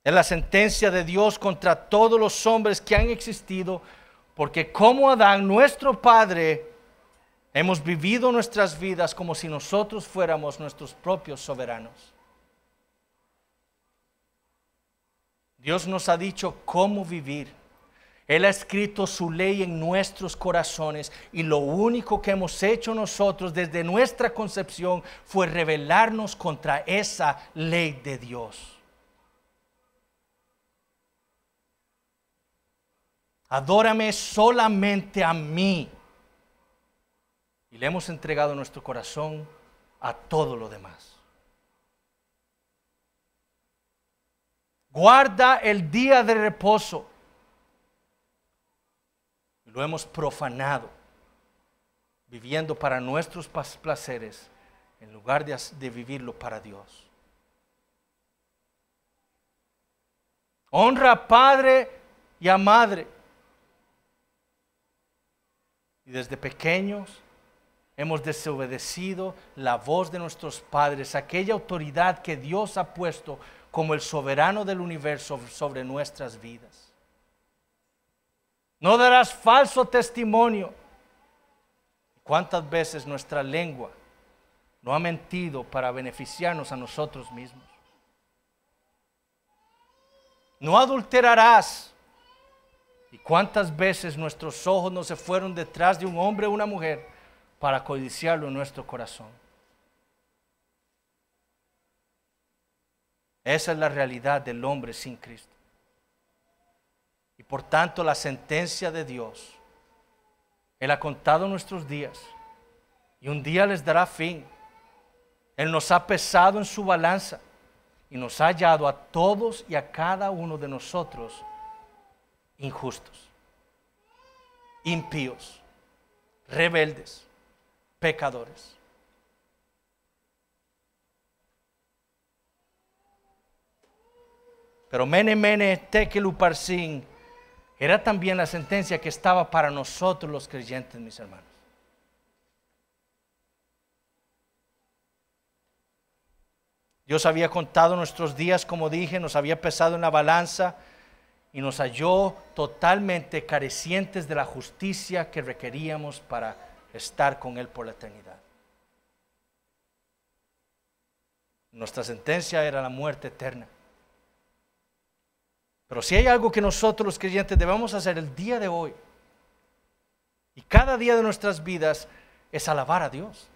Es la sentencia de Dios contra todos los hombres que han existido, porque como Adán, nuestro padre, hemos vivido nuestras vidas como si nosotros fuéramos nuestros propios soberanos. Dios nos ha dicho cómo vivir. Él ha escrito su ley en nuestros corazones y lo único que hemos hecho nosotros desde nuestra concepción fue rebelarnos contra esa ley de Dios. Adórame solamente a mí. Y le hemos entregado nuestro corazón a todo lo demás. Guarda el día de reposo. Lo hemos profanado, viviendo para nuestros placeres en lugar de vivirlo para Dios. Honra a padre y a madre. Y desde pequeños hemos desobedecido la voz de nuestros padres, aquella autoridad que Dios ha puesto como el soberano del universo sobre nuestras vidas. No darás falso testimonio. ¿Cuántas veces nuestra lengua no ha mentido para beneficiarnos a nosotros mismos? No adulterarás. ¿Y cuántas veces nuestros ojos no se fueron detrás de un hombre o una mujer para codiciarlo en nuestro corazón? Esa es la realidad del hombre sin Cristo. Y por tanto la sentencia de Dios, Él ha contado nuestros días y un día les dará fin. Él nos ha pesado en su balanza y nos ha hallado a todos y a cada uno de nosotros injustos, impíos, rebeldes, pecadores. Pero mene, mene, tekel uparsin era también la sentencia que estaba para nosotros los creyentes, mis hermanos. Dios había contado nuestros días, como dije, nos había pesado en la balanza y nos halló totalmente carecientes de la justicia que requeríamos para estar con Él por la eternidad. Nuestra sentencia era la muerte eterna. Pero si hay algo que nosotros los creyentes debemos hacer el día de hoy y cada día de nuestras vidas es alabar a Dios.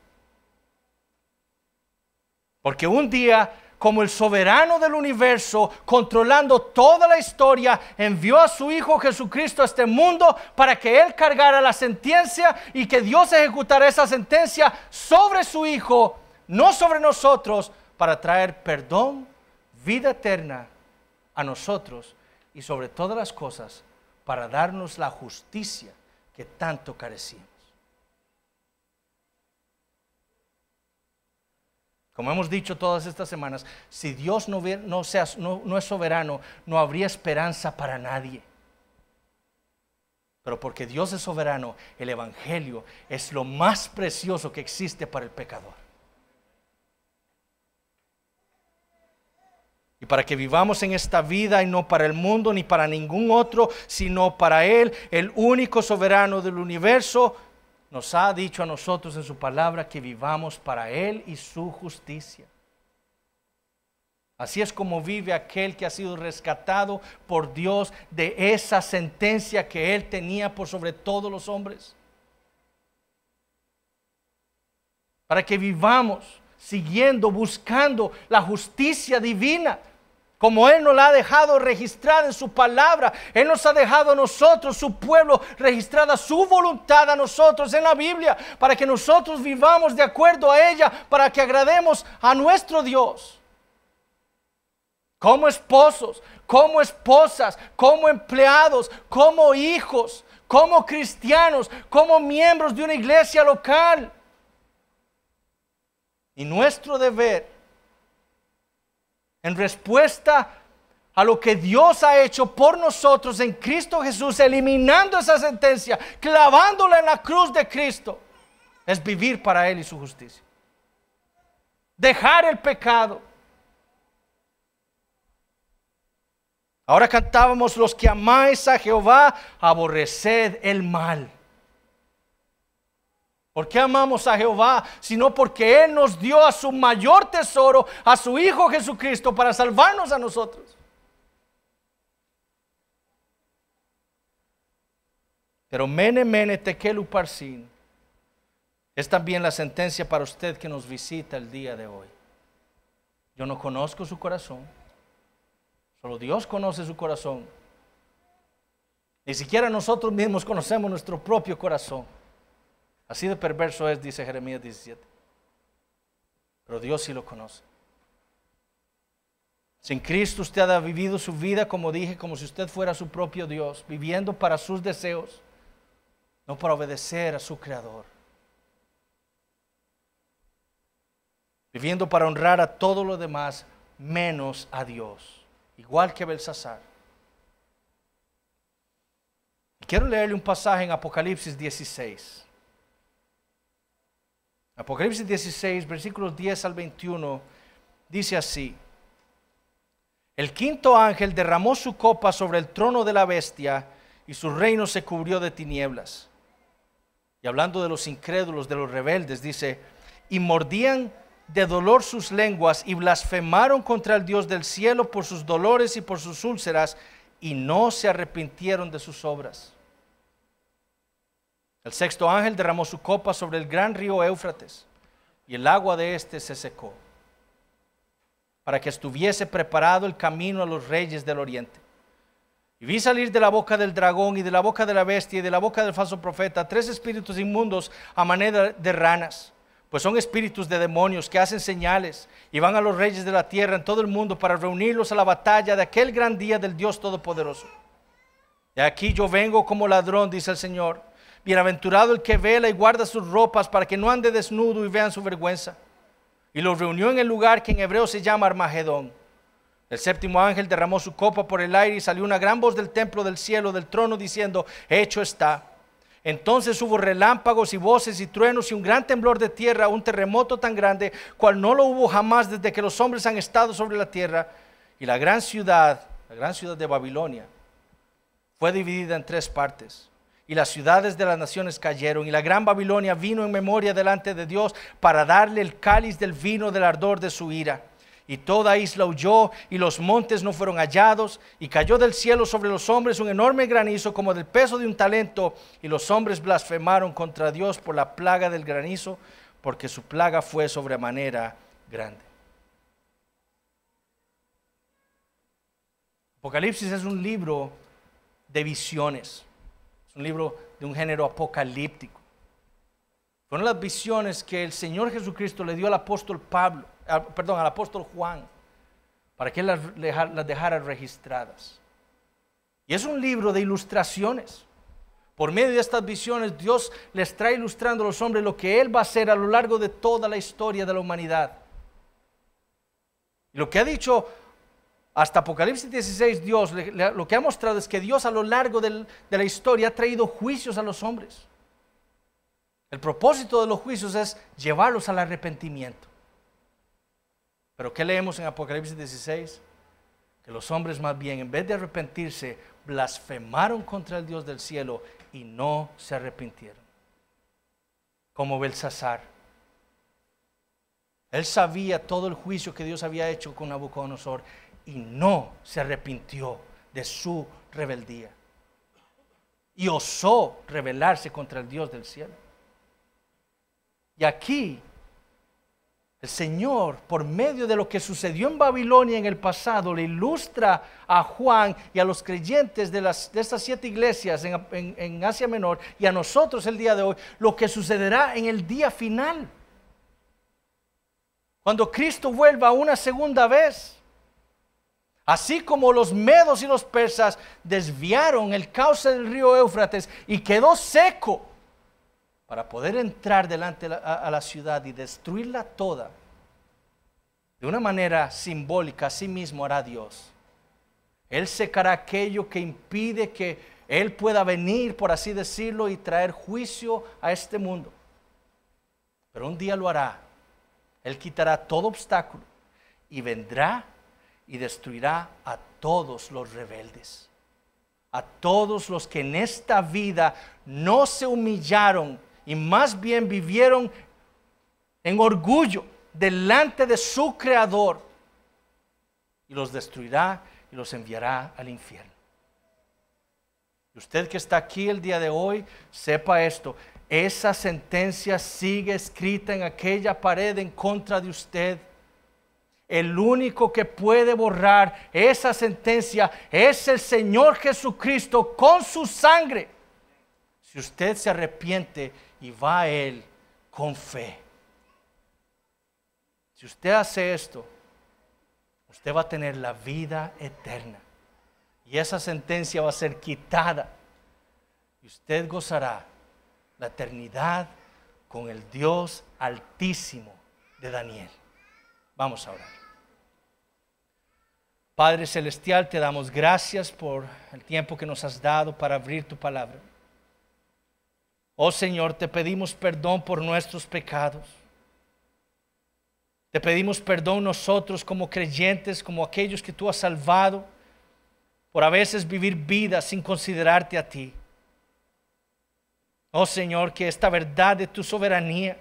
Porque un día, como el soberano del universo, controlando toda la historia, envió a su Hijo Jesucristo a este mundo para que Él cargara la sentencia y que Dios ejecutara esa sentencia sobre su Hijo, no sobre nosotros, para traer perdón, vida eterna a nosotros y sobre todas las cosas para darnos la justicia que tanto carecíamos. Como hemos dicho todas estas semanas, si Dios no es soberano, no habría esperanza para nadie. Pero porque Dios es soberano, el Evangelio es lo más precioso que existe para el pecador. Y para que vivamos en esta vida y no para el mundo ni para ningún otro, sino para Él, el único soberano del universo, nos ha dicho a nosotros en su palabra que vivamos para Él y su justicia. Así es como vive aquel que ha sido rescatado por Dios de esa sentencia que Él tenía por sobre todos los hombres. Para que vivamos siguiendo, buscando la justicia divina. Como Él nos la ha dejado registrada en su palabra, Él nos ha dejado a nosotros, su pueblo, registrada su voluntad a nosotros en la Biblia, para que nosotros vivamos de acuerdo a ella, para que agrademos a nuestro Dios. Como esposos, como esposas, como empleados, como hijos, como cristianos, como miembros de una iglesia local. Y nuestro deber, en respuesta a lo que Dios ha hecho por nosotros en Cristo Jesús, eliminando esa sentencia, clavándola en la cruz de Cristo, es vivir para Él y su justicia. Dejar el pecado. Ahora cantábamos: los que amáis a Jehová, aborreced el mal. ¿Por qué amamos a Jehová? Sino porque Él nos dio a su mayor tesoro, a su Hijo Jesucristo, para salvarnos a nosotros. Pero mene, mene, tekel uparsin es también la sentencia para usted que nos visita el día de hoy. Yo no conozco su corazón. Solo Dios conoce su corazón. Ni siquiera nosotros mismos conocemos nuestro propio corazón. Así de perverso es, dice Jeremías 17. Pero Dios sí lo conoce. Sin Cristo usted ha vivido su vida, como dije, como si usted fuera su propio Dios, viviendo para sus deseos, no para obedecer a su Creador. Viviendo para honrar a todo lo demás, menos a Dios, igual que Belsasar. Quiero leerle un pasaje en Apocalipsis 16. Apocalipsis 16, versículos 10 al 21, dice así: el quinto ángel derramó su copa sobre el trono de la bestia y su reino se cubrió de tinieblas. Y hablando de los incrédulos, de los rebeldes, dice: y mordían de dolor sus lenguas y blasfemaron contra el Dios del cielo por sus dolores y por sus úlceras, y no se arrepintieron de sus obras. El sexto ángel derramó su copa sobre el gran río Éufrates, y el agua de éste se secó, para que estuviese preparado el camino a los reyes del oriente. Y vi salir de la boca del dragón y de la boca de la bestia y de la boca del falso profeta 3 espíritus inmundos a manera de ranas, pues son espíritus de demonios que hacen señales y van a los reyes de la tierra en todo el mundo para reunirlos a la batalla de aquel gran día del Dios Todopoderoso. De aquí yo vengo como ladrón, dice el Señor. Bienaventurado el que vela y guarda sus ropas para que no ande desnudo y vean su vergüenza. Y los reunió en el lugar que en hebreo se llama Armagedón. El séptimo ángel derramó su copa por el aire y salió una gran voz del templo del cielo, del trono, diciendo: hecho está. Entonces hubo relámpagos y voces y truenos y un gran temblor de tierra, un terremoto tan grande, cual no lo hubo jamás desde que los hombres han estado sobre la tierra. Y la gran ciudad de Babilonia, fue dividida en 3 partes. Y las ciudades de las naciones cayeron, y la gran Babilonia vino en memoria delante de Dios para darle el cáliz del vino del ardor de su ira. Y toda isla huyó, y los montes no fueron hallados, y cayó del cielo sobre los hombres un enorme granizo como del peso de un talento, y los hombres blasfemaron contra Dios por la plaga del granizo, porque su plaga fue sobremanera grande. Apocalipsis es un libro de visiones, es un libro de un género apocalíptico. Fueron las visiones que el Señor Jesucristo le dio al apóstol al apóstol Juan, para que él las dejara registradas. Y es un libro de ilustraciones. Por medio de estas visiones, Dios les trae ilustrando a los hombres lo que Él va a hacer a lo largo de toda la historia de la humanidad. Y lo que ha dicho hasta Apocalipsis 16, Dios, lo que ha mostrado es que Dios a lo largo de la historia ha traído juicios a los hombres. El propósito de los juicios es llevarlos al arrepentimiento. Pero ¿qué leemos en Apocalipsis 16? Que los hombres más bien, en vez de arrepentirse, blasfemaron contra el Dios del cielo y no se arrepintieron. Como Belsasar. Él sabía todo el juicio que Dios había hecho con Nabucodonosor y no se arrepintió de su rebeldía. Y osó rebelarse contra el Dios del cielo. Y aquí el Señor, por medio de lo que sucedió en Babilonia en el pasado, le ilustra a Juan y a los creyentes de estas 7 iglesias en Asia Menor y a nosotros el día de hoy, lo que sucederá en el día final. Cuando Cristo vuelva una segunda vez. Así como los medos y los persas desviaron el cauce del río Éufrates y quedó seco para poder entrar delante a la ciudad y destruirla toda, de una manera simbólica, así mismo hará Dios. Él secará aquello que impide que Él pueda venir, por así decirlo, y traer juicio a este mundo. Pero un día lo hará. Él quitará todo obstáculo y vendrá y destruirá a todos los rebeldes, a todos los que en esta vida no se humillaron y más bien vivieron en orgullo delante de su Creador, y los destruirá y los enviará al infierno. Y usted que está aquí el día de hoy, sepa esto. Esa sentencia sigue escrita en aquella pared en contra de usted. El único que puede borrar esa sentencia es el Señor Jesucristo con su sangre. Si usted se arrepiente y va a Él con fe. Si usted hace esto, usted va a tener la vida eterna. Y esa sentencia va a ser quitada. Y usted gozará la eternidad con el Dios Altísimo de Daniel. Vamos a orar. Padre Celestial, te damos gracias por el tiempo que nos has dado para abrir tu palabra. Oh Señor, te pedimos perdón por nuestros pecados. Te pedimos perdón nosotros como creyentes, como aquellos que tú has salvado, por a veces vivir vidas sin considerarte a ti. Oh Señor, que esta verdad de tu soberanía,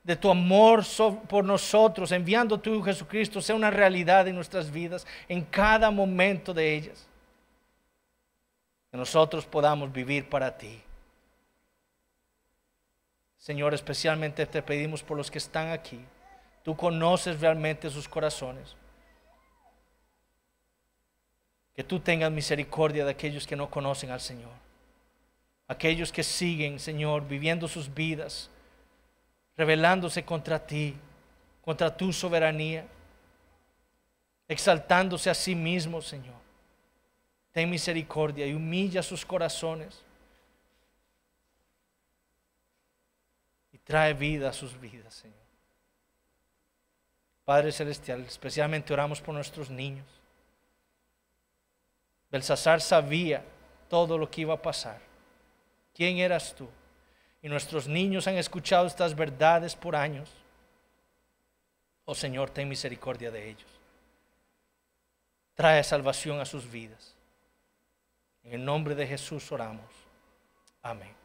de tu amor por nosotros, enviando a tu Hijo Jesucristo, sea una realidad en nuestras vidas, en cada momento de ellas. Que nosotros podamos vivir para ti. Señor, especialmente te pedimos por los que están aquí. Tú conoces realmente sus corazones. Que tú tengas misericordia de aquellos que no conocen al Señor. Aquellos que siguen, Señor, viviendo sus vidas, rebelándose contra ti, contra tu soberanía, exaltándose a sí mismos, Señor. Ten misericordia y humilla sus corazones. Y trae vida a sus vidas, Señor. Padre Celestial, especialmente oramos por nuestros niños. Belsasar sabía todo lo que iba a pasar. ¿Quién eras tú? Y nuestros niños han escuchado estas verdades por años. Oh Señor, ten misericordia de ellos. Trae salvación a sus vidas. En el nombre de Jesús oramos. Amén.